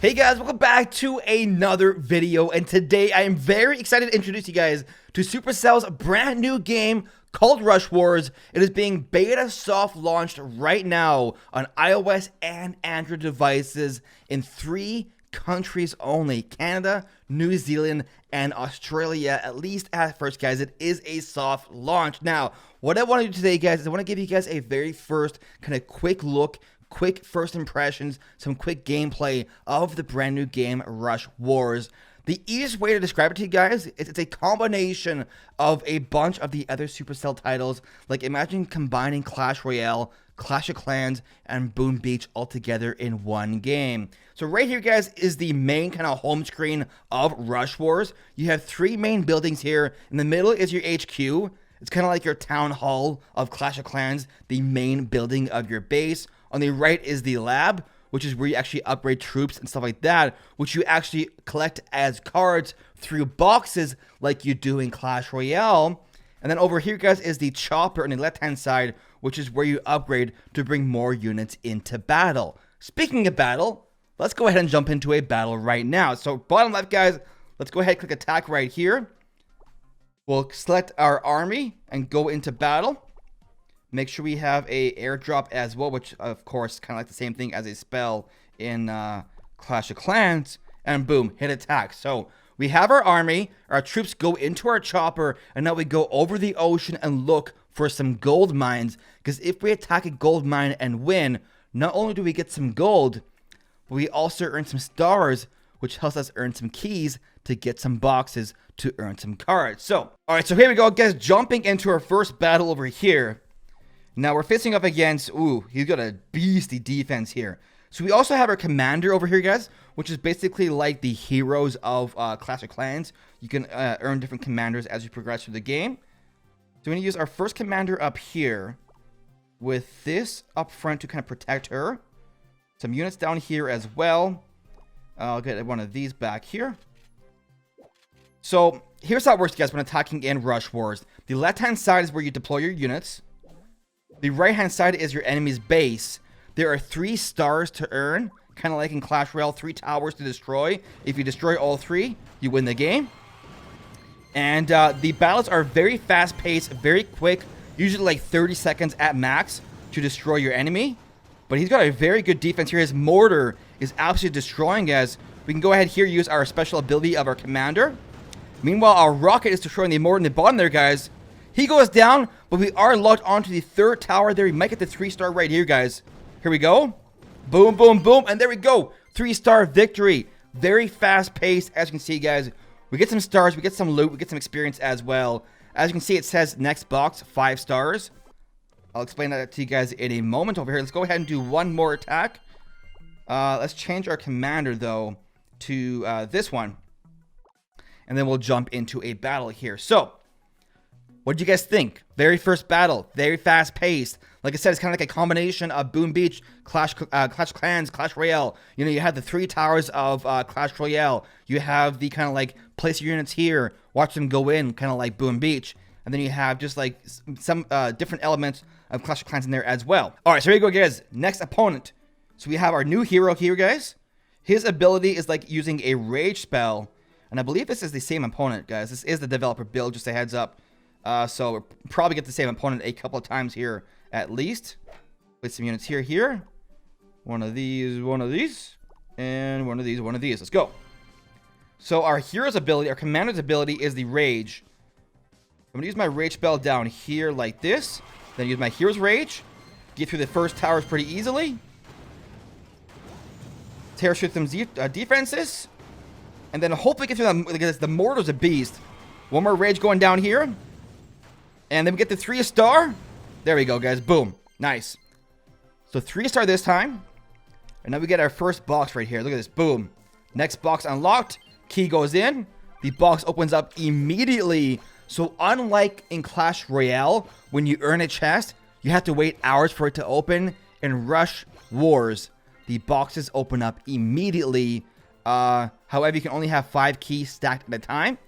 Hey guys, welcome back to another video, and today I am very excited to introduce you guys to Supercell's brand new game called Rush Wars. It is being beta soft launched right now on iOS and Android devices in 3 countries only: Canada, New Zealand, and Australia. At least at first, guys, it is a soft launch. Now, what I want to do today, guys, is I want to give you guys a very first kind of quick look, quick first impressions, some quick gameplay of the brand new game Rush Wars. The easiest way to describe it to you guys is it's a combination of a bunch of the other Supercell titles. Like, imagine combining Clash Royale, Clash of Clans, and Boom Beach all together in one game. So right here, guys, is the main kind of home screen of Rush Wars. You have 3 main buildings here. In the middle is your HQ. It's kind of like your town hall of Clash of Clans, the main building of your base. On the right is the lab, which is where you actually upgrade troops and stuff like that, which you actually collect as cards through boxes like you do in Clash Royale. And then over here, guys, is the chopper on the left-hand side, which is where you upgrade to bring more units into battle. Speaking of battle, let's go ahead and jump into a battle right now. So bottom left, guys, let's go ahead and click attack right here. We'll select our army and go into battle. Make sure we have a airdrop as well, which of course kind of like the same thing as a spell in Clash of Clans. And boom, hit attack. So we have our army, our troops go into our chopper, and now we go over the ocean and look for some gold mines. Because if we attack a gold mine and win, not only do we get some gold, but we also earn some stars, which helps us earn some keys to get some boxes to earn some cards. So, alright, so here we go, guys, jumping into our first battle over here. Now we're facing up against, he's got a beastly defense here. So we also have our commander over here, guys, which is basically like the heroes of Clash of Clans. You can earn different commanders as you progress through the game. So we're going to use our first commander up here with this up front to kind of protect her. Some units down here as well. I'll get one of these back here. So here's how it works, guys, when attacking in Rush Wars. The left-hand side is where you deploy your units. The right-hand side is your enemy's base. There are 3 stars to earn, kind of like in Clash Royale, 3 towers to destroy. If you destroy all 3, you win the game. And the battles are very fast-paced, very quick, usually like 30 seconds at max to destroy your enemy. But he's got a very good defense here. His mortar is absolutely destroying us. We can go ahead here, use our special ability of our commander. Meanwhile, our rocket is destroying the mortar in the bottom there, guys. He goes down, but we are locked onto the 3rd tower there. We might get the 3-star right here, guys. Here we go. Boom, boom, boom. And there we go. 3-star victory. Very fast-paced. As you can see, guys, we get some stars. We get some loot. We get some experience as well. As you can see, it says next box, 5 stars. I'll explain that to you guys in a moment over here. Let's go ahead and do one more attack. Let's change our commander, though, to this one. And then we'll jump into a battle here. So, what did you guys think? Very first battle, very fast-paced. Like I said, it's kind of like a combination of Boom Beach, Clash Clans, Clash Royale. You know, you have the 3 towers of Clash Royale. You have the kind of like place your units here, watch them go in, kind of like Boom Beach. And then you have just like some different elements of Clash of Clans in there as well. All right, so here we go, guys. Next opponent. So we have our new hero here, guys. His ability is like using a rage spell. And I believe this is the same opponent, guys. This is the developer build, just a heads up. So we'll probably get the same opponent a couple of times here at least. Place some units here. One of these, and one of these, one of these. Let's go. So our hero's ability, our commander's ability is the rage. I'm going to use my rage spell down here like this. Then use my hero's rage. Get through the first towers pretty easily. Tear through some defenses. And then hopefully get through them. Because the mortar's a beast. One more rage going down here. And then we get the 3-star. There we go, guys. Boom. Nice. So 3-star this time. And now we get our first box right here. Look at this. Boom. Next box unlocked. Key goes in. The box opens up immediately. So unlike in Clash Royale, when you earn a chest, you have to wait hours for it to open. In Rush Wars, the boxes open up immediately. However, you can only have 5 keys stacked at a time.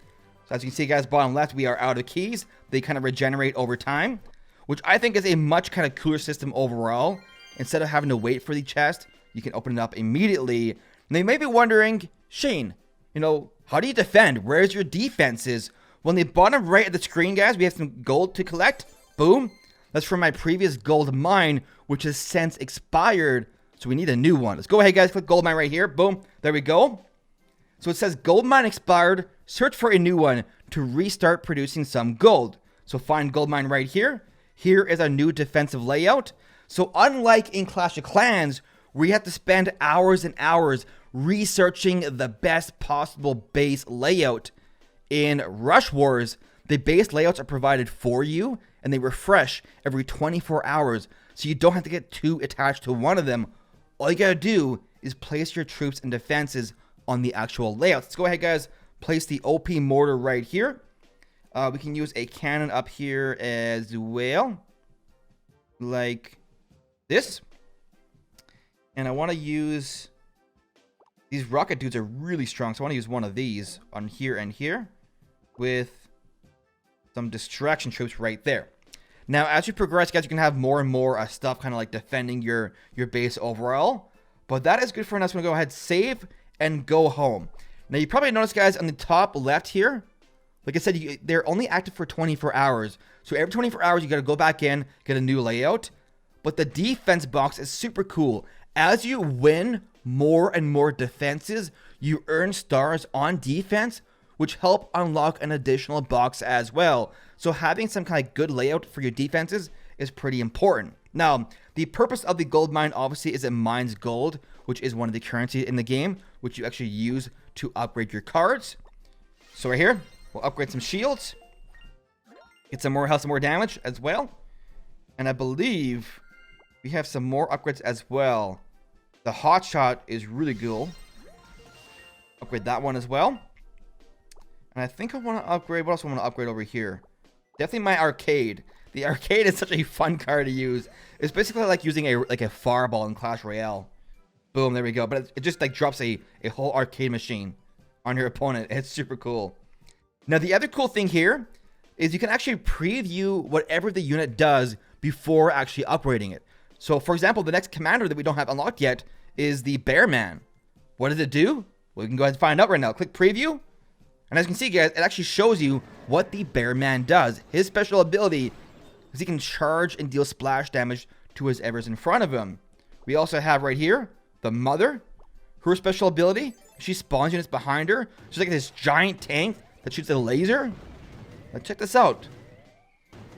So as you can see, guys, bottom left, we are out of keys. They kind of regenerate over time, which I think is a much kind of cooler system overall. Instead of having to wait for the chest, you can open it up immediately. Now you may be wondering, Shane, how do you defend? Where's your defenses? Well, in the bottom right of the screen, guys, we have some gold to collect. Boom. That's from my previous gold mine, which has since expired. So we need a new one. Let's go ahead, guys. Click gold mine right here. Boom. There we go. So it says gold mine expired. Search for a new one to restart producing some gold. So find gold mine right here. Here is our new defensive layout. So unlike in Clash of Clans, where you have to spend hours and hours researching the best possible base layout, in Rush Wars, the base layouts are provided for you, and they refresh every 24 hours, so you don't have to get too attached to one of them. All you gotta do is place your troops and defenses on the actual layouts. Let's go ahead, guys. Place the OP mortar right here. We can use a cannon up here as well, like this. And I want to use... These rocket dudes are really strong, so I want to use one of these on here and here with some distraction troops right there. Now, as you progress, guys, you can have more and more stuff kind of like defending your base overall. But that is good for us. I'm going to go ahead, save, and go home. Now, you probably noticed, guys, on the top left here, like I said, they're only active for 24 hours. So every 24 hours, you got to go back in, get a new layout. But the defense box is super cool. As you win more and more defenses, you earn stars on defense, which help unlock an additional box as well. So having some kind of good layout for your defenses is pretty important. Now, the purpose of the gold mine obviously is it mines gold, which is one of the currencies in the game, which you actually use to upgrade your cards. So right here, we'll upgrade some shields, get some more health, some more damage as well. And I believe we have some more upgrades as well. The hot shot is really cool. Upgrade that one as well. And I think I want to upgrade... What else do I want to upgrade over here? Definitely my arcade. The arcade is such a fun card to use. It's basically like using a fireball in Clash Royale. Boom, there we go. But it just like drops a whole arcade machine on your opponent. It's super cool. Now, the other cool thing here is you can actually preview whatever the unit does before actually upgrading it. So, for example, the next commander that we don't have unlocked yet is the Bear Man. What does it do? Well, we can go ahead and find out right now. Click preview. And as you can see, guys, it actually shows you what the Bear Man does. His special ability is he can charge and deal splash damage to whoever's in front of him. We also have right here the Mother. Her special ability, she spawns units behind her. She's like this giant tank that shoots a laser. Now check this out.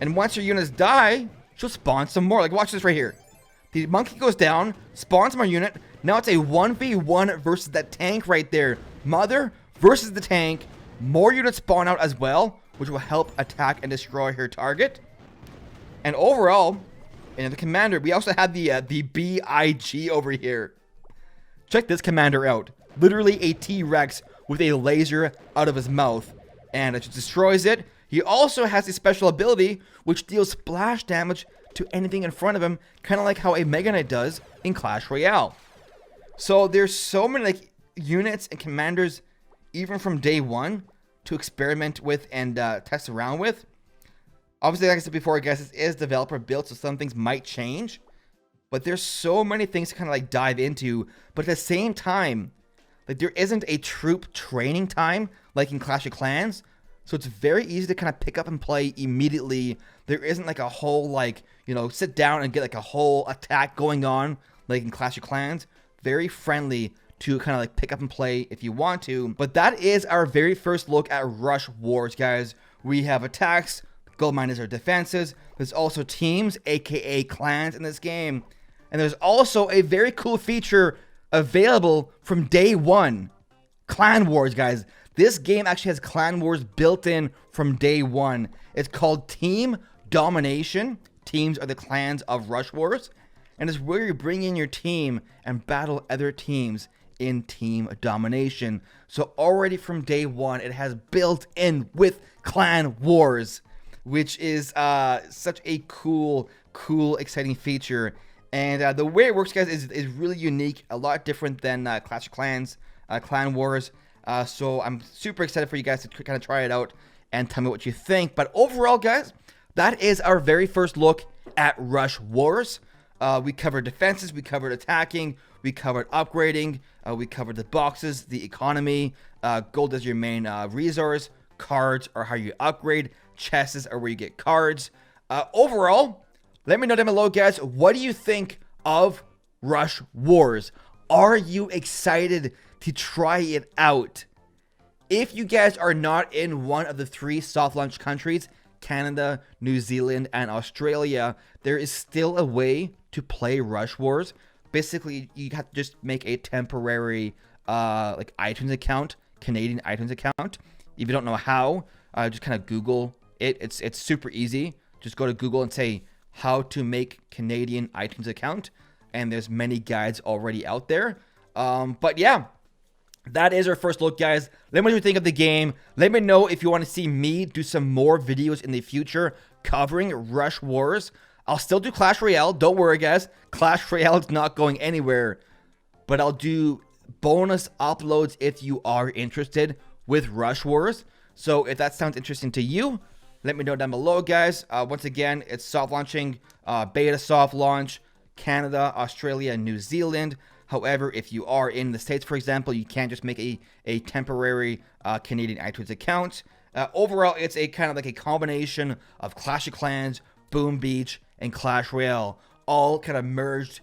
And once your units die, she'll spawn some more. Like, watch this right here. The monkey goes down, spawns more unit. Now it's a 1v1 versus that tank right there. Mother versus the tank. More units spawn out as well, which will help attack and destroy her target. And overall, in the commander, we also have the BIG over here. Check this commander out. Literally a T-Rex with a laser out of his mouth. And it just destroys it. He also has a special ability which deals splash damage to anything in front of him, kind of like how a Mega Knight does in Clash Royale. So there's so many like units and commanders, even from day one, to experiment with and test around with. Obviously, like I said before, I guess it is developer built, so some things might change. But there's so many things to kind of like dive into. But at the same time, like there isn't a troop training time like in Clash of Clans. So it's very easy to kind of pick up and play immediately. There isn't like a whole like, sit down and get like a whole attack going on like in Clash of Clans. Very friendly to kind of like pick up and play if you want to. But that is our very first look at Rush Wars, guys. We have attacks, gold miners are defenses. There's also teams, aka clans in this game. And there's also a very cool feature available from day one. Clan Wars, guys. This game actually has Clan Wars built in from day one. It's called Team Domination. Teams are the clans of Rush Wars. And it's where you bring in your team and battle other teams in Team Domination. So already from day one, it has built in with Clan Wars, which is such a cool, exciting feature. And the way it works, guys, is really unique. A lot different than Clash of Clans, Clan Wars. So I'm super excited for you guys to kind of try it out and tell me what you think. But overall, guys, that is our very first look at Rush Wars. We covered defenses, we covered attacking, we covered upgrading, we covered the boxes, the economy, gold as your main resource, cards are how you upgrade, chests are where you get cards. Overall, let me know down below, guys, what do you think of Rush Wars? Are you excited to try it out? If you guys are not in one of the 3 soft launch countries, Canada, New Zealand, and Australia, there is still a way to play Rush Wars. Basically, you have to just make a temporary like iTunes account, Canadian iTunes account. If you don't know how, just kind of Google it. It's super easy. Just go to Google and say how to make Canadian iTunes account, and there's many guides already out there. But yeah, that is our first look, guys. Let me know what you think of the game. Let me know if you want to see me do some more videos in the future covering Rush Wars. I'll still do Clash Royale. Don't worry, guys. Clash Royale is not going anywhere. But I'll do bonus uploads if you are interested with Rush Wars. So if that sounds interesting to you, let me know down below, guys. Once again, it's soft launching, beta soft launch, Canada, Australia, and New Zealand. However, if you are in the States, for example, you can't just make a temporary Canadian iTunes account. Overall, it's a kind of like a combination of Clash of Clans, Boom Beach, and Clash Royale, all kind of merged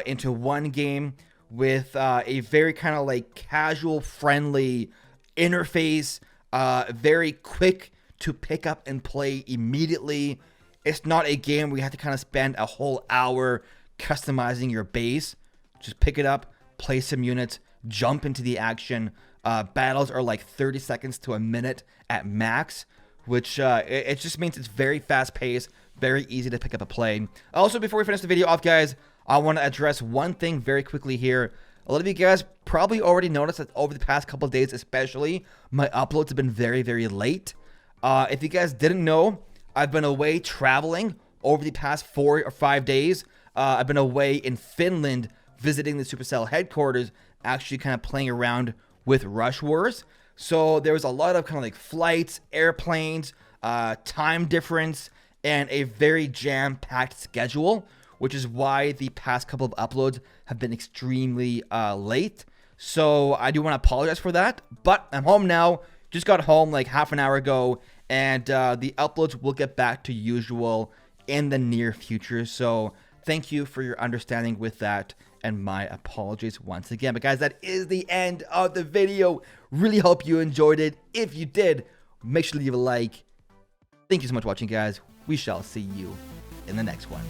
into one game with a very kind of like casual, friendly interface, very quick to pick up and play immediately. It's not a game where you have to kind of spend a whole hour customizing your base. Just pick it up, play some units, jump into the action. Battles are like 30 seconds to a minute at max, which it just means it's very fast paced, very easy to pick up a play. Also, before we finish the video off, guys, I want to address one thing very quickly here. A lot of you guys probably already noticed that over the past couple of days, especially, my uploads have been very, very late. If you guys didn't know, I've been away traveling over the past 4 or 5 days. I've been away in Finland visiting the Supercell headquarters, actually kind of playing around with Rush Wars. So there was a lot of kind of like flights, airplanes, time difference, and a very jam-packed schedule, which is why the past couple of uploads have been extremely late. So I do want to apologize for that, but I'm home now. Just got home like half an hour ago, and the uploads will get back to usual in the near future. So thank you for your understanding with that, and my apologies once again. But guys, that is the end of the video. Really hope you enjoyed it. If you did, make sure to leave a like. Thank you so much for watching, guys. We shall see you in the next one.